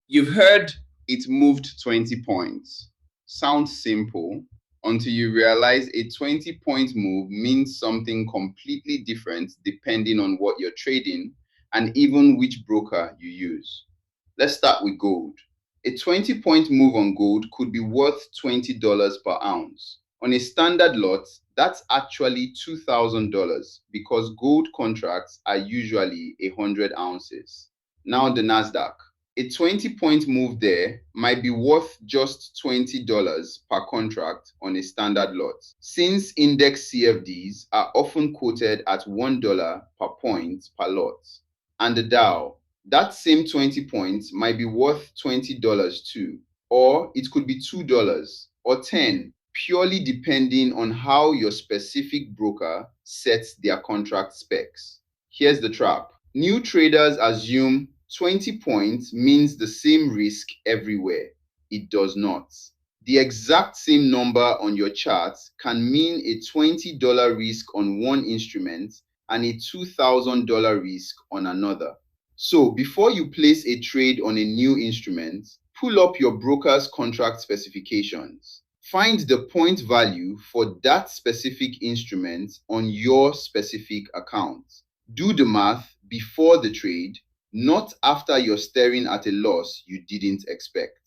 You've heard it moved 20 points. Sounds simple until you realize a 20-point move means something completely different depending on what you're trading and even which broker you use. Let's start with gold. A 20-point move on gold could be worth $20 per ounce. On a standard lot, that's actually $2,000 because gold contracts are usually 100 ounces. Now, the Nasdaq. A 20-point move there might be worth just $20 per contract on a standard lot, since index CFDs are often quoted at $1 per point per lot. And the Dow, that same 20 points might be worth $20 too, or it could be $2 or 10, purely depending on how your specific broker sets their contract specs. Here's the trap. New traders assume 20 points means the same risk everywhere. It does not. The exact same number on your chart can mean a $20 risk on one instrument and a $2,000 risk on another. So before you place a trade on a new instrument, pull up your broker's contract specifications. Find the point value for that specific instrument on your specific account. Do the math before the trade, not after you're staring at a loss you didn't expect.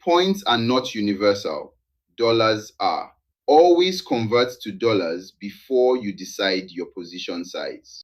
Points are not universal, dollars are. Always convert to dollars before you decide your position size.